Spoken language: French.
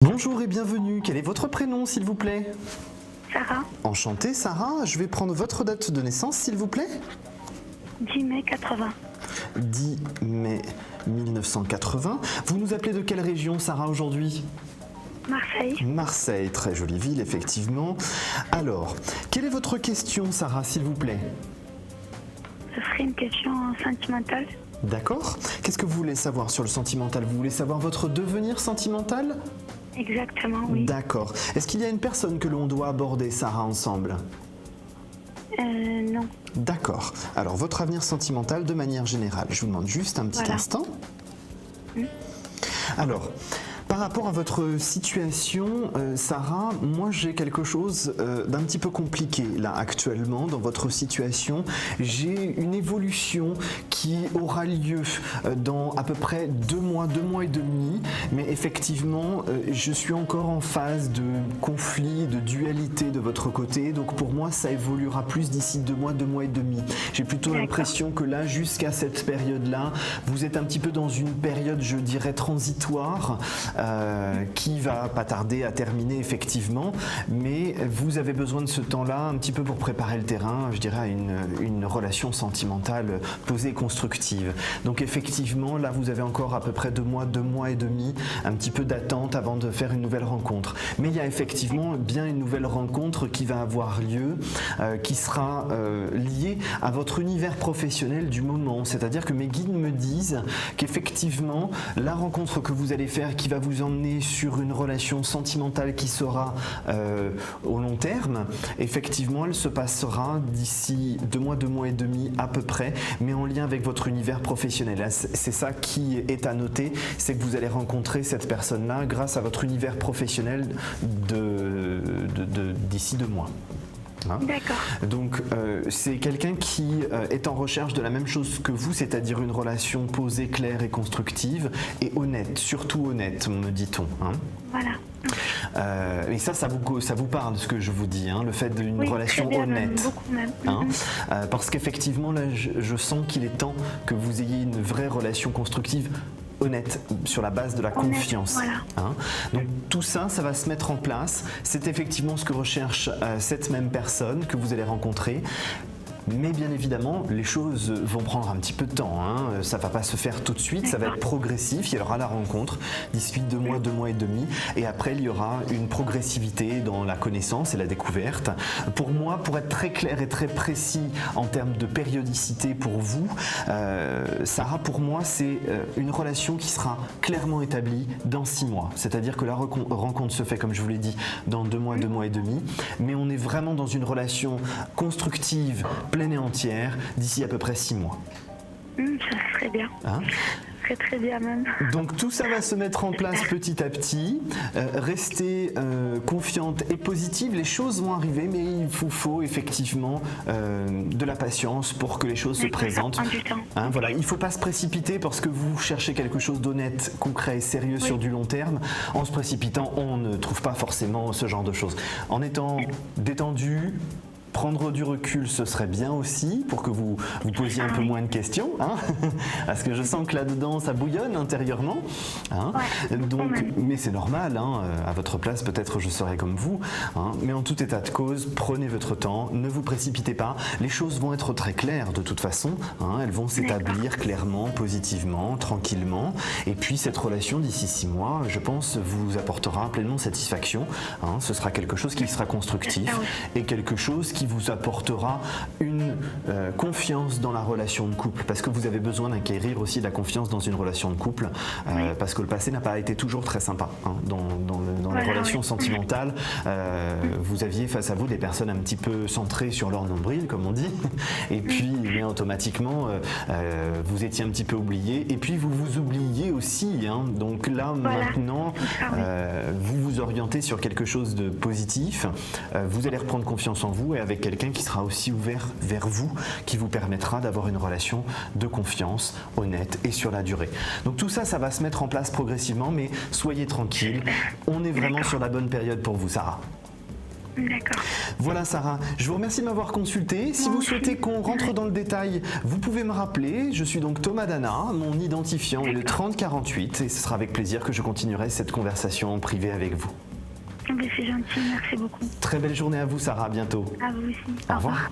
Bonjour et bienvenue, quel est votre prénom s'il vous plaît? Sarah, Enchantée Sarah, je vais prendre votre date de naissance s'il vous plaît. 10 mai 80. 10 mai 1980. Vous nous appelez de quelle région Sarah aujourd'hui? Marseille, Marseille, très jolie ville effectivement. Alors, quelle est votre question Sarah s'il vous plaît? ce serait une question sentimentale. D'accord. Qu'est-ce que vous voulez savoir sur le sentimental? Vous voulez savoir votre devenir sentimental? Exactement, oui. D'accord. Est-ce qu'il y a une personne que l'on doit aborder Sarah ensemble? Non. D'accord. Alors, votre avenir sentimental de manière générale. Je vous demande juste un petit Voilà. instant. Alors, par rapport à votre situation, Sarah, moi j'ai quelque chose d'un petit peu compliqué là actuellement dans votre situation. J'ai une évolution qui aura lieu dans à peu près 2 mois et demi, mais effectivement je suis encore en phase de conflit, de dualité de votre côté, donc pour moi ça évoluera plus d'ici 2 mois et demi. J'ai plutôt D'accord. l'impression que là, jusqu'à cette période-là, vous êtes un petit peu dans une période, je dirais, transitoire, qui va pas tarder à terminer effectivement, mais vous avez besoin de ce temps-là un petit peu pour préparer le terrain, je dirais, à une relation sentimentale posée et constructive. Donc effectivement, là, vous avez encore à peu près 2 mois et demi, un petit peu d'attente avant de faire une nouvelle rencontre. Mais il y a effectivement bien une nouvelle rencontre qui va avoir lieu, qui sera liée à votre univers professionnel du moment. C'est-à-dire que mes guides me disent qu'effectivement, la rencontre que vous allez faire qui va vous emmener sur une relation sentimentale qui sera au long terme, effectivement, elle se passera d'ici 2 mois et demi à peu près, mais en lien avec votre univers professionnel. C'est ça qui est à noter, c'est que vous allez rencontrer cette personne-là grâce à votre univers professionnel d'ici 2 mois. Hein? D'accord. Donc c'est quelqu'un qui est en recherche de la même chose que vous, c'est-à-dire une relation posée, claire et constructive et honnête, surtout honnête, me dit-on. Hein? Voilà. Et ça vous parle ce que je vous dis, hein, le fait d'une Oui, relation très bien, même, honnête. beaucoup même. Hein, parce qu'effectivement, là, je sens qu'il est temps que vous ayez une vraie relation constructive, honnête, sur la base de la Honnête, confiance. voilà. Hein. Donc tout ça, ça va se mettre en place. C'est effectivement ce que recherche cette même personne que vous allez rencontrer. Mais bien évidemment, les choses vont prendre un petit peu de temps. Hein. Ça ne va pas se faire tout de suite, ça va être progressif. Il y aura la rencontre d'ici 2 mois et demi. Et après, il y aura une progressivité dans la connaissance et la découverte. Pour moi, pour être très clair et très précis en termes de périodicité pour vous, Sarah, pour moi, c'est une relation qui sera clairement établie dans 6 mois. C'est-à-dire que la rencontre se fait, comme je vous l'ai dit, dans 2 mois et demi. Mais on est vraiment dans une relation constructive, pleine et entière, d'ici à peu près 6 mois. Ça serait bien. Hein? Très bien même. Donc tout ça va se mettre en place petit à petit. Restez confiante et positive, les choses vont arriver, mais il vous faut effectivement de la patience pour que les choses se présentent. Ça prend du temps. Hein, voilà, il ne faut pas se précipiter parce que vous cherchez quelque chose d'honnête, concret et sérieux sur du long terme. En se précipitant, on ne trouve pas forcément ce genre de choses. En étant détendu, prendre du recul, ce serait bien aussi pour que vous posiez un peu moins de questions, hein, parce que je sens que là-dedans ça bouillonne intérieurement. Hein. Ouais, Donc, ouais. mais c'est normal. Hein, à votre place, peut-être je serais comme vous. Hein, mais en tout état de cause, prenez votre temps, ne vous précipitez pas. Les choses vont être très claires de toute façon. Hein, elles vont s'établir clairement, positivement, tranquillement. Et puis cette relation d'ici 6 mois, je pense, vous apportera pleinement satisfaction. Hein, ce sera quelque chose qui sera constructif et quelque chose qui vous apportera une confiance dans la relation de couple, parce que vous avez besoin d'acquérir aussi de la confiance dans une relation de couple, parce que le passé n'a pas été toujours très sympa. Hein, dans les relations sentimentales, vous aviez face à vous des personnes un petit peu centrées sur leur nombril, comme on dit, et puis bien automatiquement vous étiez un petit peu oublié, et puis vous vous oubliez aussi. Hein, donc là maintenant, vous vous orientez sur quelque chose de positif, vous allez reprendre confiance en vous et avec quelqu'un qui sera aussi ouvert vers vous, qui vous permettra d'avoir une relation de confiance, honnête et sur la durée. Donc tout ça, ça va se mettre en place progressivement, mais soyez tranquille, on est vraiment sur la bonne période pour vous, Sarah. D'accord. Voilà Sarah, je vous remercie de m'avoir consulté. Si Moi vous aussi. souhaitez qu'on rentre dans le détail, vous pouvez me rappeler. Je suis donc Thomas Dana, mon identifiant est le 3048 et ce sera avec plaisir que je continuerai cette conversation en privé avec vous. C'est gentil, merci beaucoup. Très belle journée à vous Sarah, à bientôt. À vous aussi. Au revoir.